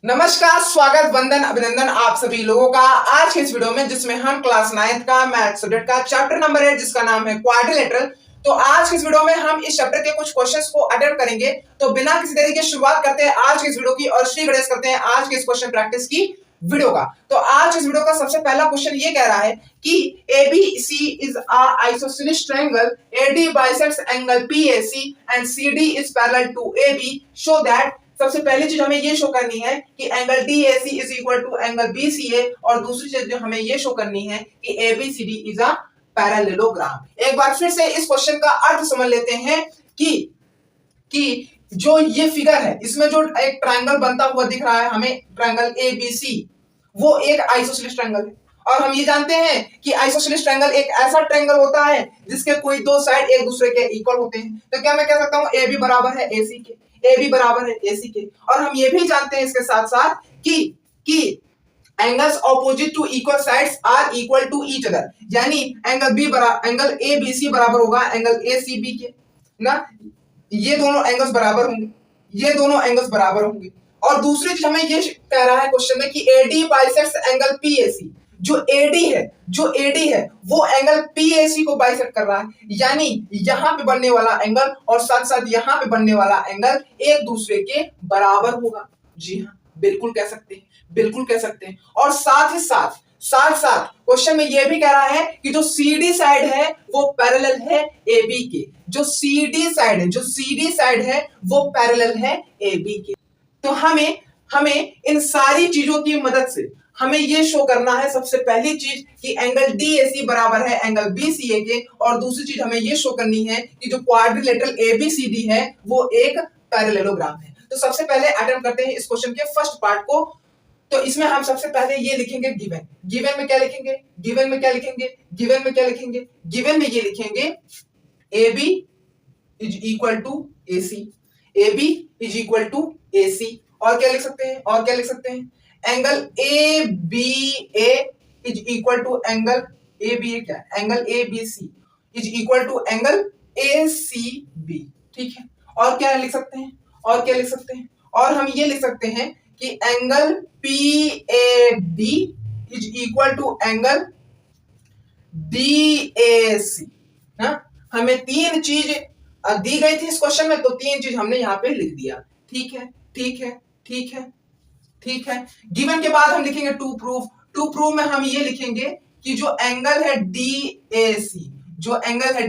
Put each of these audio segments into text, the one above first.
नमस्कार, स्वागत, वंदन, अभिनंदन आप सभी लोगों का आज के इस वीडियो में, जिसमें हम क्लास 9th का मैथ सब्जेक्ट का चैप्टर नंबर 8 जिसका नाम है क्वाड्रिलेटरल। तो आज के इस वीडियो में हम इस चैप्टर के कुछ क्वेश्चंस को अटेम्प्ट करेंगे। तो बिना किसी देरी के शुरुआत करते हैं आज के इस वीडियो की और श्री गणेश करते हैं आज के इस क्वेश्चन प्रैक्टिस की वीडियो का। तो आज इस वीडियो का सबसे पहला क्वेश्चन ये कह रहा है कि ABC is a isosceles triangle, AD bisects angle PAC and CD is parallel to AB, show that। सबसे पहली चीज हमें ये शो करनी है कि angle DAC is equal to angle BCA, और दूसरी चीज जो हमें ये शो करनी है कि ABCD इज अ पैरेललोग्राम। एक बार फिर से इस क्वेश्चन का अर्थ समझ लेते हैं कि जो ये फिगर है इसमें जो एक ट्रायंगल बनता हुआ दिख रहा है हमें, ट्रायंगल ABC, वो एक आइसोसेलेस ट्रायंगल है। और हम ये जानते हैं कि आइसोसेलेस ट्रायंगल एक ऐसा ट्रायंगल होता है जिसके कोई दो साइड एक दूसरे के इक्वल होते हैं। तो क्या मैं कह सकता हूं AB बराबर है AC के, AB बराबर है AC के। और हम ये भी जानते हैं इसके साथ साथ कि angles opposite to equal sides are equal to each other, यानी एंगल ABC बराबर होगा एंगल ACB के ना। ये दोनों एंगल्स बराबर होंगे, ये दोनों एंगल्स बराबर होंगे। और दूसरी चीज हमें ये कह रहा है क्वेश्चन में कि AD बाइसेक्ट्स एंगल PAC। जो AD है वो एंगल PAC को बाइसेक्ट कर रहा है, यानी यहां पे बनने वाला एंगल और साथ साथ यहां पे बनने वाला एंगल एक दूसरे के बराबर होगा। जी हाँ, बिल्कुल कह सकते हैं, बिल्कुल कह सकते हैं। और साथ ही साथ क्वेश्चन में यह भी कह रहा है कि जो CD साइड है वो पैरेलल है AB के। जो CD साइड है वो पैरेलल है AB के। तो हमें इन सारी चीजों की मदद से हमें ये शो करना है, सबसे पहली चीज कि एंगल DAC बराबर है एंगल BCA के, और दूसरी चीज हमें ये शो करनी है कि जो क्वाड्रिलेटरल ABCD है वो एक पैरेललोग्राम है। तो सबसे पहले अटेम्प्ट करते हैं इस क्वेश्चन के फर्स्ट पार्ट को। तो इसमें हम सबसे पहले ये लिखेंगे गिवन में क्या लिखेंगे, गिवन में ये लिखेंगे AB is equal to AC, AB is equal to AC। और क्या लिख सकते हैं, angle ABA is equal to angle ABA, क्या angle ABC is equal to angle ACB। ठीक है। और क्या लिख सकते हैं, और हम ये लिख सकते हैं कि angle PAD is equal to angle DAC ना। हमें तीन चीज दी गई थी इस क्वेश्चन में, तो तीन चीज हमने यहां पे लिख दिया। ठीक है। गिवन के बाद हम लिखेंगे टू प्रूफ में हम ये लिखेंगे कि जो एंगल है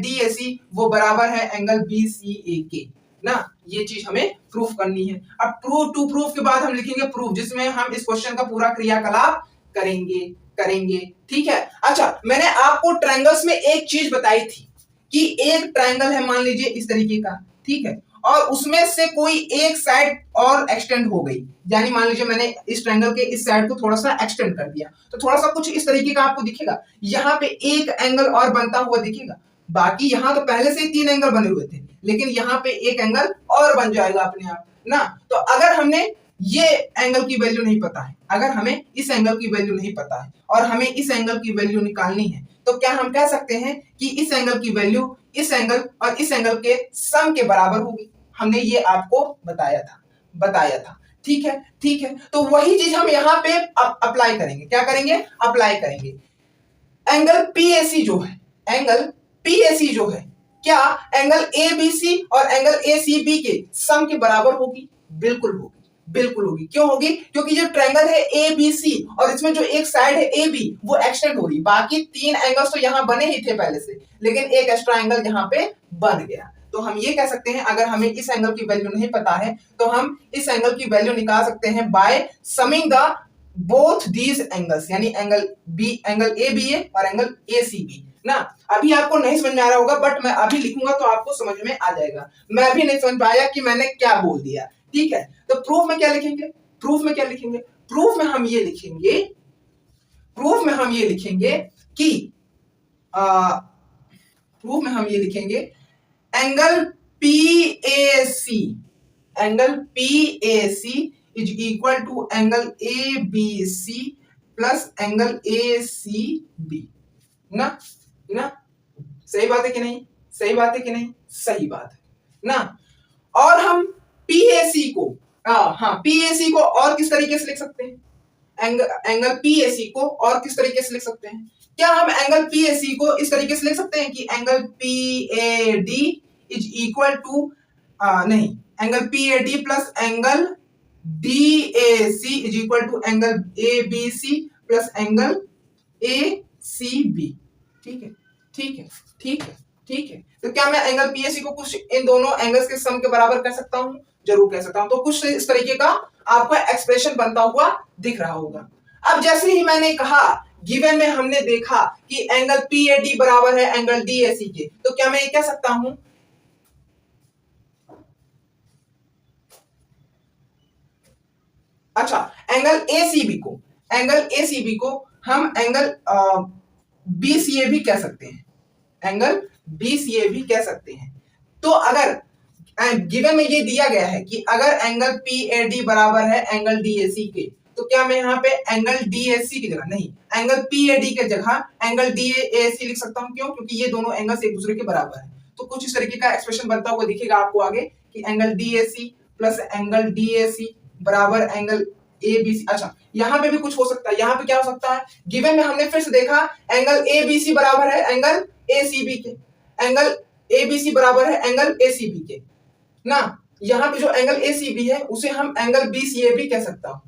DAC वो बराबर है एंगल BCA के ना। ये चीज हमें प्रूफ करनी है। अब प्रूफ के बाद हम लिखेंगे प्रूफ, जिसमें हम इस क्वेश्चन का पूरा क्रियाकलाप करेंगे। ठीक है। अच्छा, मैंने आपको ट्रायंगल्स में एक चीज बताई थी कि एक ट्रायंगल है, मान लीजिए इस तरीके का, ठीक है, और उसमें से कोई एक साइड और एक्सटेंड हो गई, यानी मान लीजिए मैंने इस ट्रायंगल के इस साइड को थोड़ा सा एक्सटेंड कर दिया, तो थोड़ा सा कुछ इस तरीके का आपको दिखेगा। यहाँ पे एक एंगल और बनता हुआ दिखेगा। बाकी यहाँ तो पहले से ही तीन एंगल बने हुए थे, लेकिन यहाँ पे एक एंगल और बन जाएगा अपने आप ना। तो अगर हमने ये एंगल की वैल्यू नहीं पता है, अगर हमें इस एंगल की वैल्यू नहीं पता है और हमें इस एंगल की वैल्यू निकालनी है, तो क्या हम कह सकते हैं कि इस एंगल की वैल्यू इस एंगल और इस एंगल के सम के बराबर होगी। हमने ये आपको बताया था। ठीक है। तो वही चीज हम यहाँ पे अप्लाई करेंगे। क्या करेंगे? अप्लाई करेंगे। एंगल PAC जो है, क्या एंगल ABC और एंगल ACB के सम के बराबर होगी? बिल्कुल होगी। क्यों होगी? क्योंकि जो ट्रायंगल है ABC और इसमें जो एक साइड है AB वो एक्सटेंड हो रही। बाकी तीन एंगल्स तो यहाँ बने ही थे पहले से, लेकिन एक एक्स्ट्रा एंगल यहाँ पे बन गया। तो हम ये कह सकते हैं, अगर हमें इस एंगल की वैल्यू नहीं पता है तो हम इस एंगल की वैल्यू निकाल सकते हैं by summing the both these angles, यानी एंगल ABA और एंगल ACB ना। अभी आपको नहीं समझ में आ रहा होगा, बट मैं अभी लिखूंगा तो आपको समझ में आ जाएगा। मैं अभी नहीं समझ पाया कि मैंने क्या बोल दिया। ठीक है। तो प्रूफ में क्या लिखेंगे? प्रूफ में हम ये लिखेंगे कि angle PAC is equal to angle ABC plus angle ACB ना। सही बात है कि नहीं? सही बात है ना। और हम PAC को हाँ, पीएसी को और किस तरीके से लिख सकते हैं? एंगल पीएसी को और किस तरीके से लिख सकते हैं? क्या हम एंगल पीएसी को इस तरीके से लिख सकते हैं कि angle PAD is equal to, नहीं, angle PAD plus angle DAC is equal to angle ABC plus angle ACB. ठीक है, ठीक है, ठीक है, ठीक है। तो क्या मैं एंगल पीएसी को कुछ इन दोनों एंगल्स के सम के बराबर कर सकता हूं? जरूर कह सकता हूं। तो कुछ इस तरीके का आपको एक्सप्रेशन बनता हुआ दिख रहा होगा। अब जैसे ही मैंने कहा, गिवन में हमने देखा कि एंगल पीएडी बराबर है एंगल डीएसी के, तो क्या मैं ये कह सकता हूं, अच्छा, एंगल एसीबी को हम एंगल बीसीए भी कह सकते हैं, एंगल बीसीए भी कह सकते हैं। तो अगर गिवन में ये दिया गया है कि अगर एंगल पीएडी बराबर है एंगल डीएसी के, तो क्या मैं यहाँ पे एंगल डीएसी की जगह, नहीं, एंगल पीएडी के जगह एंगल डीएसी लिख सकता हूँ? क्यों? क्योंकि ये दोनों एंगल्स एक दूसरे के बराबर है। तो कुछ इस तरीके का एक्सप्रेशन बनता हुआ दिखेगा आपको आगे कि angle DAC plus angle DAC बराबर एंगल एबीसी। अच्छा, यहाँ पे भी कुछ हो सकता है। यहाँ पे क्या हो सकता है? गिवन में हमने फिर से देखा एंगल एबीसी बराबर है एंगल एसीबी के, एंगल एबीसी बराबर है एंगल एसीबी के ना। यहाँ पे जो एंगल एसीबी है उसे हम एंगल बीसीए भी कह सकता हूं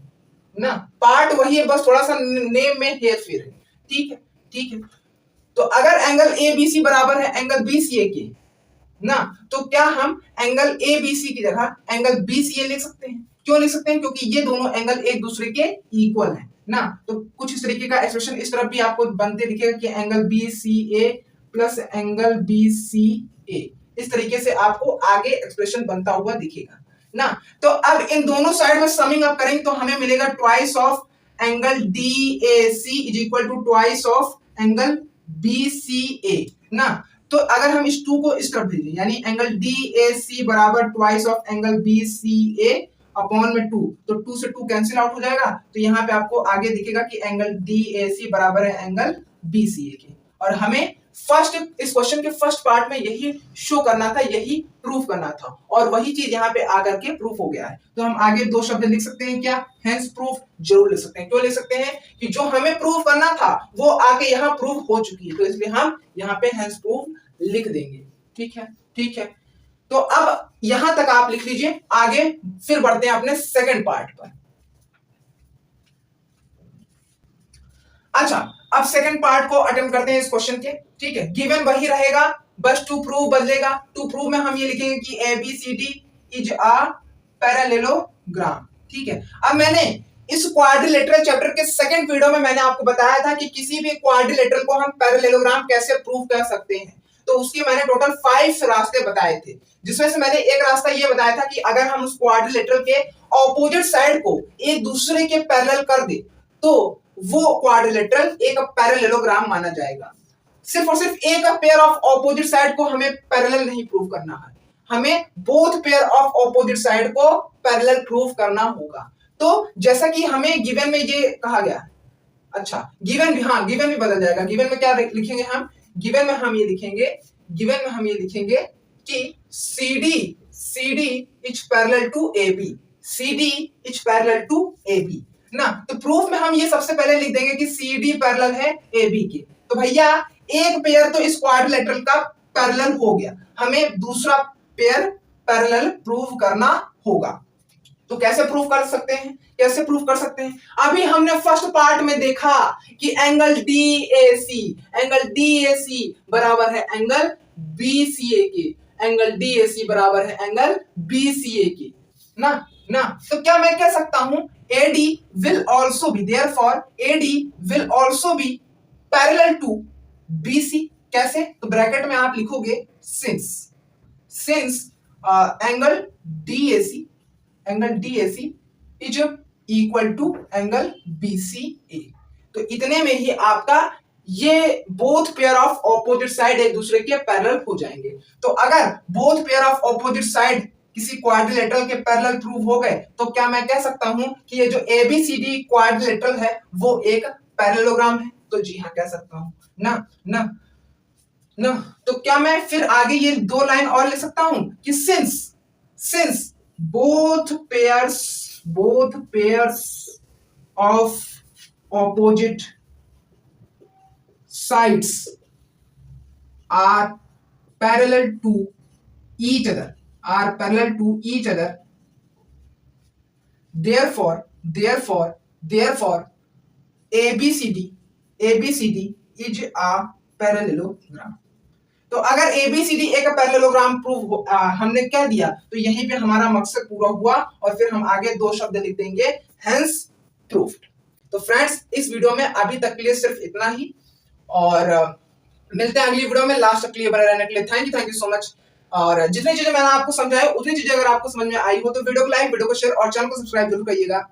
ना। पार्ट वही है, बस थोड़ा सा नेम में हेरफेर है। ठीक है, ठीक है। तो अगर एंगल एबीसी बराबर है एंगल बीसीए के ना, तो क्या हम एंगल एबीसी की जगह एंगल बीसीए लिख सकते हैं? क्यों लिख सकते हैं? क्योंकि ये दोनों एंगल एक दूसरे के इक्वल है ना। तो कुछ इस तरीके का एक्सप्रेशन इस तरफ भी आपको बनते दिखेगा कि angle BCA plus angle BCA, इस तरीके से आपको आगे एक्सप्रेशन बनता हुआ दिखेगा ना। तो अब इन दोनों साइड में समिंग अप करेंगे तो हमें मिलेगा twice of angle DAC is equal to twice of angle BCA ना। तो अगर हम इस 2 को इस तरफ भेजें, यानी एंगल डीएसी बराबर twice of angle BCA upon में 2, तो 2 से 2 कैंसिल आउट हो जाएगा। तो यहाँ पे आपको आगे दिखेगा कि एंगल डीएसी बराबर है एंगल बीसीए के। और हमें इस क्वेश्चन के फर्स्ट पार्ट में यही शो करना था, यही प्रूफ करना था, और वही चीज यहाँ पे आकर के प्रूफ हो गया है। तो हम आगे 2 शब्द लिख सकते हैं क्या? Hence proof. जरूर लिख सकते हैं। क्यों लिख सकते हैं? कि जो हमें प्रूफ करना था वो आके यहाँ प्रूफ हो चुकी है, तो इसलिए हम यहाँ पे हेंस प्रूफ लिख देंगे। ठीक है, ठीक है। तो अब यहां तक आप लिख लीजिए, आगे फिर बढ़ते हैं अपने सेकंड पार्ट पर। अच्छा, अब सेकंड पार्ट को अटेम्प्ट करते हैं इस क्वेश्चन के। ठीक है, गिवन वही रहेगा, बस टू प्रूव बदलेगा। टू प्रूव में हम ये लिखेंगे कि एबीसीडी इज अ पैरेललोग्राम। ठीक है, अब मैंने इस क्वाड्रिलेटरल चैप्टर के सेकंड वीडियो में मैंने आपको बताया था कि किसी भी क्वाड्रिलेटरल को हम पैरेललोग्राम कैसे प्रूव कर सकते हैं। तो उसके मैंने टोटल 5 रास्ते बताए थे, जिसमें से मैंने एक रास्ता ये बताया था कि अगर हम उस क्वाड्रिलेटरल के ऑपोजिट साइड को एक दूसरे के पैरेलल कर दे तो वो क्वाड्रिलेटरल एक पैरेललोग्राम माना जाएगा। सिर्फ और सिर्फ एक पेयर ऑफ ऑपोजिट साइड को हमें पैरेलल नहीं प्रूव करना है, हमें both pair of opposite side को पैरेलल प्रूव करना होगा। तो जैसा कि हमें गिवन में ये कहा गया, अच्छा गिवन भी, हाँ गिवन भी बदल जाएगा। गिवन में क्या लिखेंगे हम? गिवन में हम ये लिखेंगे कि CD is parallel to AB, CD is parallel to AB ना। तो प्रूफ में हम ये सबसे पहले लिख देंगे कि CD पैरेलल है AB के। तो भैया एक पेयर तो इस क्वाड्रिलेटरल का पैरेलल हो गया, हमें दूसरा पेयर पैरेलल प्रूव करना होगा। तो कैसे प्रूव कर सकते हैं? अभी हमने फर्स्ट पार्ट में देखा कि एंगल DAC बराबर है एंगल BCA के, ना। तो क्या मैं कह सकता हूं AD will also be, therefore AD will also be parallel to BC। कैसे? तो ब्रैकेट में आप लिखोगे since angle DAC is equal to angle BCA। तो इतने में ही आपका ये both pair of opposite side एक दूसरे के पैरेलल हो जाएंगे। तो अगर both pair of opposite side किसी क्वाड्रिलेटरल के पैरेलल प्रूव हो गए तो क्या मैं कह सकता हूं कि ये जो ABCD क्वाड्रिलेटरल है वो एक पैरेललोग्राम है? तो जी हाँ, कह सकता हूं ना। तो क्या मैं फिर आगे ये 2 लाइन और लिख सकता हूं कि since both pairs of opposite sides are parallel to each other, therefore ABCD is a parallelogram. तो अगर ABCD एक पैरेललोग्राम हमने क्या दिया तो यहीं पे हमारा मकसद पूरा हुआ और फिर हम आगे दो शब्द लिख देंगे हेंस प्रूफ्ड। तो फ्रेंड्स इस वीडियो में अभी तक के लिए सिर्फ इतना ही और मिलते हैं अगली वीडियो में। लास्ट तक के लिए बने रहने के लिए थैंक यू सो मच। और जितनी चीजें मैंने आपको समझाया उतनी चीजें अगर आपको समझ में आई हो तो वीडियो को लाइक, वीडियो को शेयर और चैनल को सब्सक्राइब जरूर करिएगा।